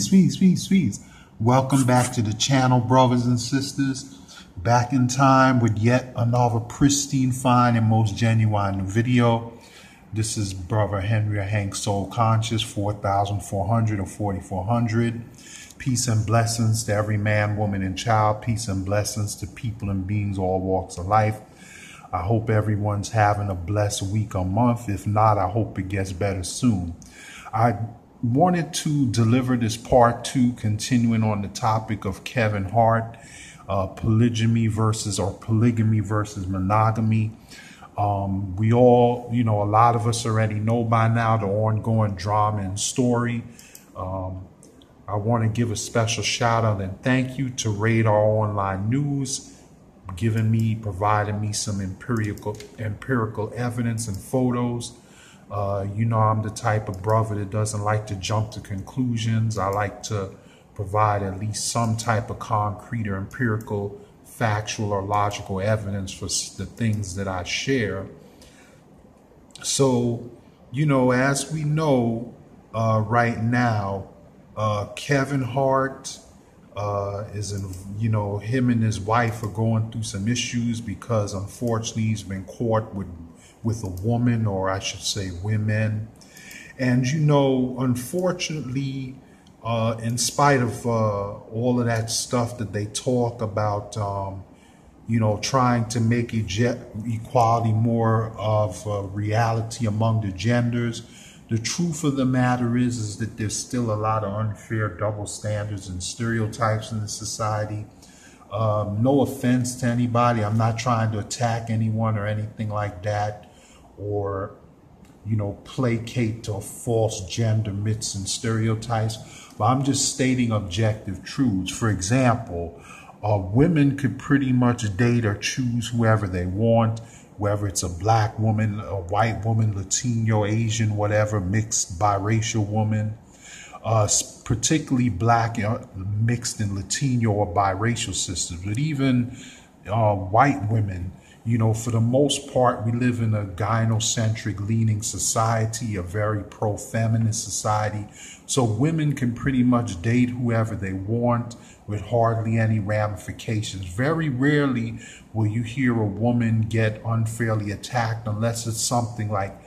Peace. Welcome back to the channel, brothers and sisters. Back in time with yet another pristine, fine, and most genuine video. This is Brother Henry Hank Soul Conscious, 4400 or 4400. Peace and blessings to every man, woman, and child. Peace and blessings to people and beings, all walks of life. I hope everyone's having a blessed week or month. If not, I hope it gets better soon. I wanted to deliver this part 2, continuing on the topic of Kevin Hart, polygamy versus monogamy. We all, a lot of us already know by now the ongoing drama and story. I want to give a special shout out and thank you to Radar Online News, providing me some empirical evidence and photos. I'm the type of brother that doesn't like to jump to conclusions. I like to provide at least some type of concrete or empirical, factual or logical evidence for the things that I share. So, as we know right now, Kevin Hart is him and his wife are going through some issues because unfortunately he's been caught with a woman, or I should say women. And unfortunately, in spite of all of that stuff that they talk about, trying to make equality more of a reality among the genders, the truth of the matter is that there's still a lot of unfair double standards and stereotypes in the society. No offense to anybody. I'm not trying to attack anyone or anything like that, or, placate to false gender myths and stereotypes. But I'm just stating objective truths. For example, women could pretty much date or choose whoever they want, whether it's a black woman, a white woman, Latino, Asian, whatever, mixed biracial woman, particularly black, mixed and Latino or biracial sisters, but even white women. For the most part, we live in a gynocentric leaning society, a very pro-feminist society. So women can pretty much date whoever they want with hardly any ramifications. Very rarely will you hear a woman get unfairly attacked unless it's something like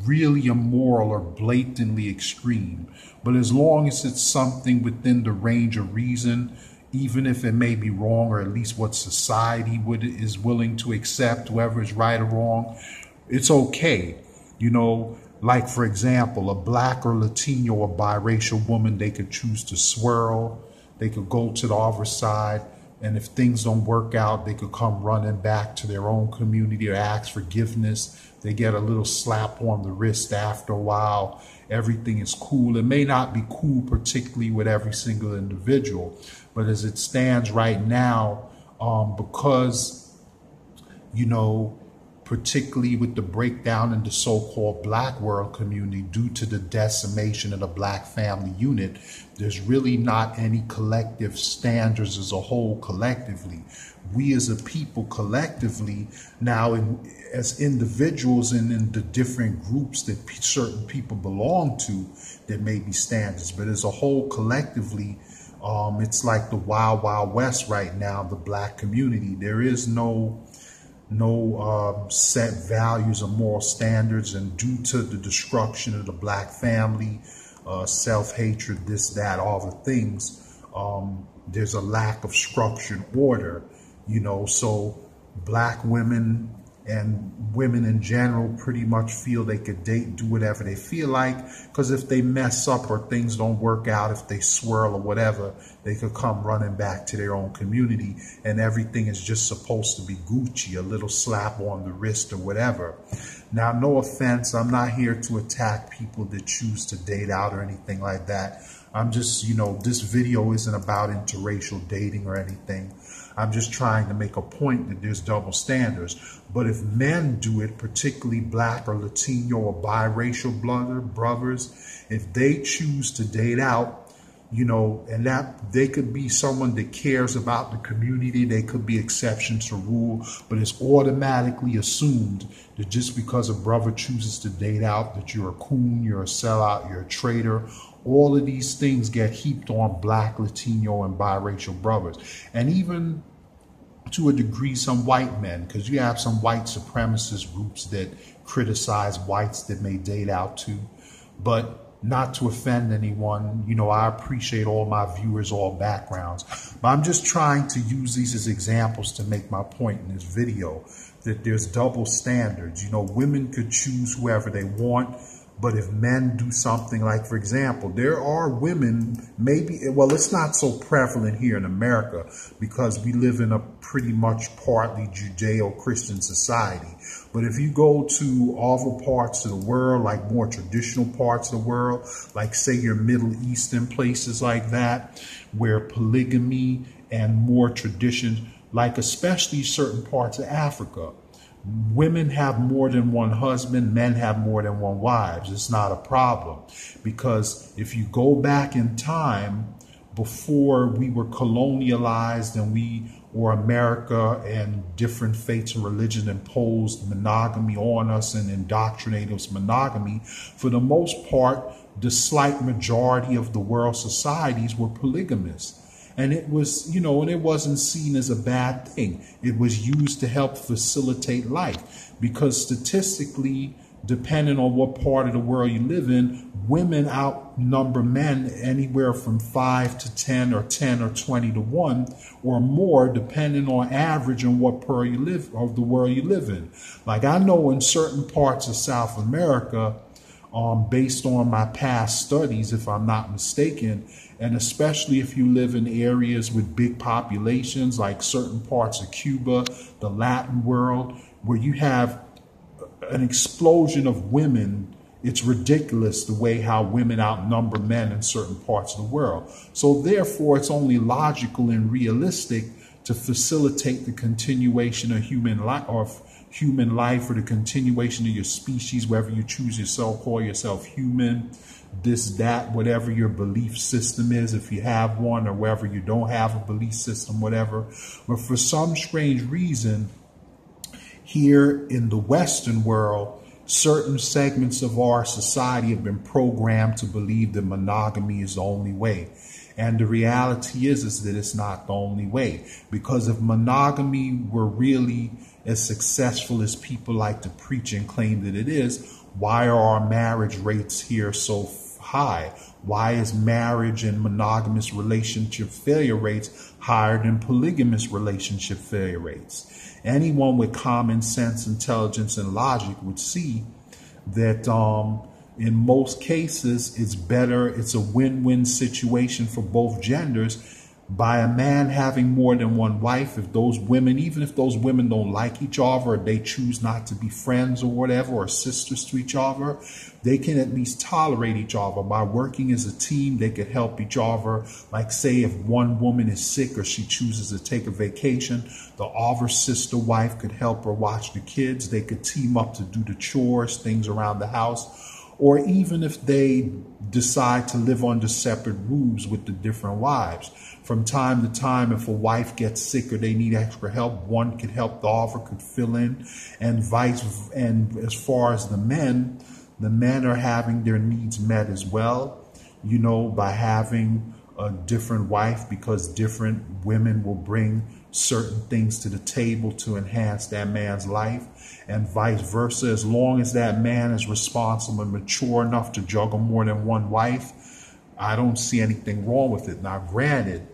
really immoral or blatantly extreme. But as long as it's something within the range of reason, even if it may be wrong, or at least what society is willing to accept, whether it's right or wrong, it's okay. Like, for example, a black or Latino or biracial woman, they could choose to swirl. They could go to the other side. And if things don't work out, they could come running back to their own community or ask forgiveness. They get a little slap on the wrist after a while. Everything is cool. It may not be cool, particularly with every single individual. But as it stands right now, because, particularly with the breakdown in the so-called black world community due to the decimation of the black family unit, there's really not any collective standards as a whole collectively. We as a people collectively now, as individuals and in the different groups that certain people belong to, there may be standards, but as a whole collectively, it's like the wild, wild west right now, the black community. There is no set values or moral standards, and due to the destruction of the black family, self-hatred, this, that, all the things, there's a lack of structured order, so black women and women in general pretty much feel they could date, do whatever they feel like, because if they mess up or things don't work out, if they swirl or whatever, they could come running back to their own community, and everything is just supposed to be Gucci, a little slap on the wrist or whatever. Now, no offense, I'm not here to attack people that choose to date out or anything like that. I'm just, this video isn't about interracial dating or anything. I'm just trying to make a point that there's double standards. But if men do it, particularly black or Latino or biracial brothers, if they choose to date out, you know, and that they could be someone that cares about the community. They could be exceptions to rule, but it's automatically assumed that just because a brother chooses to date out, that you're a coon, you're a sellout, you're a traitor. All of these things get heaped on Black, Latino, and biracial brothers. And even to a degree, some white men, because you have some white supremacist groups that criticize whites that may date out too. But not to offend anyone, you know, I appreciate all my viewers, all backgrounds. But I'm just trying to use these as examples to make my point in this video, that there's double standards. You know, women could choose whoever they want, but if men do something, like, for example, there are women, maybe, well, it's not so prevalent here in America because we live in a pretty much partly Judeo-Christian society. But if you go to other parts of the world, like more traditional parts of the world, like say your Middle Eastern places like that, where polygamy and more traditions, like especially certain parts of Africa, women have more than one husband, men have more than one wives. It's not a problem, because if you go back in time, before we were colonialized and America and different faiths and religion imposed monogamy on us and indoctrinated us monogamy, for the most part, the slight majority of the world societies were polygamous. And it was, you know, and it wasn't seen as a bad thing. It was used to help facilitate life, because statistically, depending on what part of the world you live in, women outnumber men anywhere from 5 to 10 or 10 or 20 to 1 or more, depending on average on what part you live of the world you live in. Like, I know in certain parts of South America, based on my past studies, if I'm not mistaken, and especially if you live in areas with big populations, like certain parts of Cuba, the Latin world, where you have an explosion of women, it's ridiculous the way how women outnumber men in certain parts of the world. So therefore, it's only logical and realistic to facilitate the continuation of human life, or the continuation of your species, whether you choose yourself, call yourself human, this, that, whatever your belief system is, if you have one, or whether you don't have a belief system, whatever. But for some strange reason, here in the Western world, certain segments of our society have been programmed to believe that monogamy is the only way. And the reality is that it's not the only way. Because if monogamy were really as successful as people like to preach and claim that it is, why are our marriage rates here so high? Why is marriage and monogamous relationship failure rates higher than polygamous relationship failure rates? Anyone with common sense, intelligence, and logic would see that in most cases, it's a win-win situation for both genders by a man having more than one wife. If those women, even if those women don't like each other, or they choose not to be friends or whatever, or sisters to each other, they can at least tolerate each other. By working as a team, they could help each other. Like, say, if one woman is sick or she chooses to take a vacation, the other sister wife could help her watch the kids. They could team up to do the chores, things around the house. Or even if they decide to live under separate roofs with the different wives. From time to time, if a wife gets sick or they need extra help, one could help, the other could fill in, and and as far as the men are having their needs met as well, you know, by having a different wife, because different women will bring certain things to the table to enhance that man's life, and vice versa. As long as that man is responsible and mature enough to juggle more than one wife, I don't see anything wrong with it. Now, granted,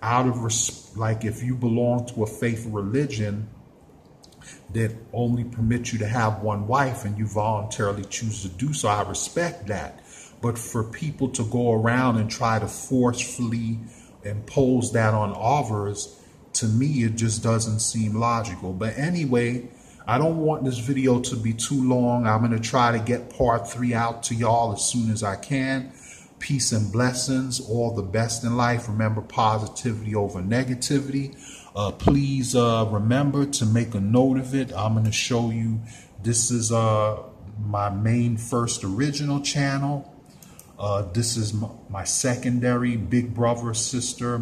like if you belong to a faith or religion that only permits you to have one wife and you voluntarily choose to do so, I respect that. But for people to go around and try to forcefully impose that on others, to me, it just doesn't seem logical. But anyway, I don't want this video to be too long. I'm going to try to get part 3 out to y'all as soon as I can. Peace and blessings. All the best in life. Remember, positivity over negativity. Please remember to make a note of it. I'm going to show you. This is my main first original channel. This is my secondary big brother, sister,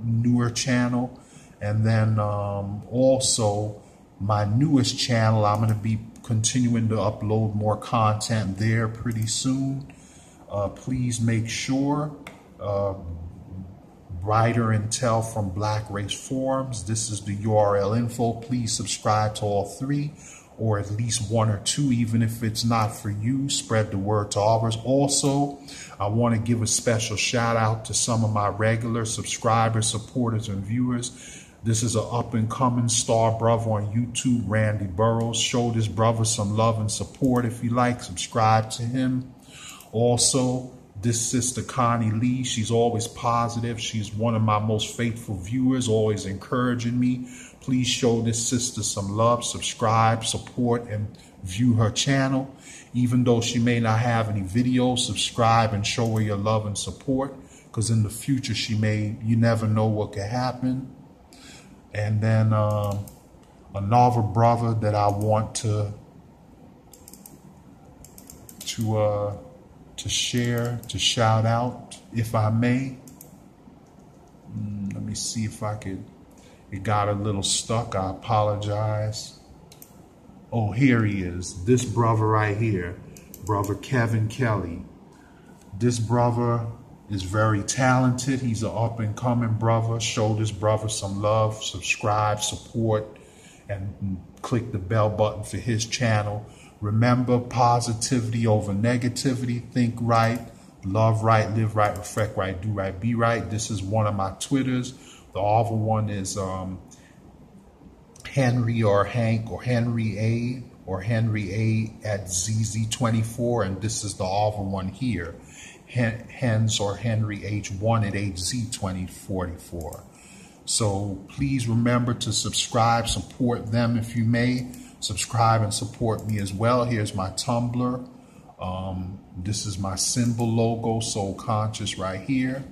newer channel. And then also my newest channel, I'm going to be continuing to upload more content there pretty soon. Please make sure, Writer Intel from Black Race Forums, this is the URL info. Please subscribe to all three, or at least one or two, even if it's not for you. Spread the word to others. Also, I want to give a special shout out to some of my regular subscribers, supporters, and viewers. This is an up-and-coming star brother on YouTube, Randy Burrows. Show this brother some love and support if you like. Subscribe to him. Also, this sister Connie Lee, she's always positive. She's one of my most faithful viewers, always encouraging me. Please show this sister some love, subscribe, support, and view her channel. Even though she may not have any videos, subscribe and show her your love and support, because in the future you never know what could happen. And then another brother that I want to share, to shout out, if I may. Let me see if I could. It got a little stuck. I apologize. Oh, here he is. This brother right here, brother Kevin Kelly. This brother is very talented. He's an up-and-coming brother. Show this brother some love, subscribe, support, and click the bell button for his channel. Remember, positivity over negativity. Think right, love right, live right, reflect right, do right, be right. This is one of my Twitters. The other one is Henry or Hank or Henry A at ZZ24, and this is the other one here. Hens or Henry H1 at HZ2044. So please remember to subscribe, support them if you may. Subscribe and support me as well. Here's my Tumblr. This is my symbol logo, Soul Conscious, right here.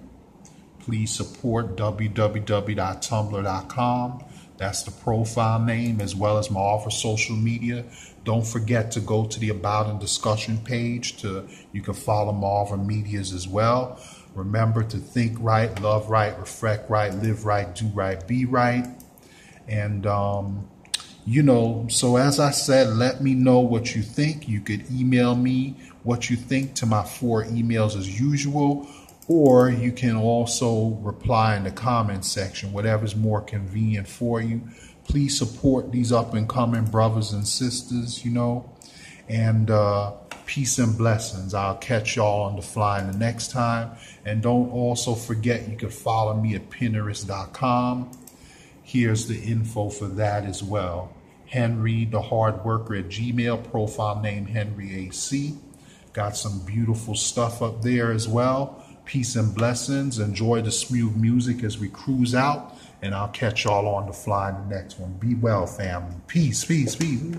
Please support www.tumblr.com. That's the profile name, as well as my other social media. Don't forget to go to the About and Discussion page. You can follow my other medias as well. Remember to think right, love right, reflect right, live right, do right, be right. And, so as I said, let me know what you think. You could email me what you think to my 4 emails as usual. Or you can also reply in the comment section, whatever's more convenient for you. Please support these up-and-coming brothers and sisters, and peace and blessings. I'll catch y'all on the fly the next time. And don't also forget, you can follow me at Pinterest.com. Here's the info for that as well. henrythehardworker at Gmail, profile name Henry AC. Got some beautiful stuff up there as well. Peace and blessings. Enjoy the smooth music as we cruise out, and I'll catch y'all on the fly in the next one. Be well, family. Peace, peace, peace.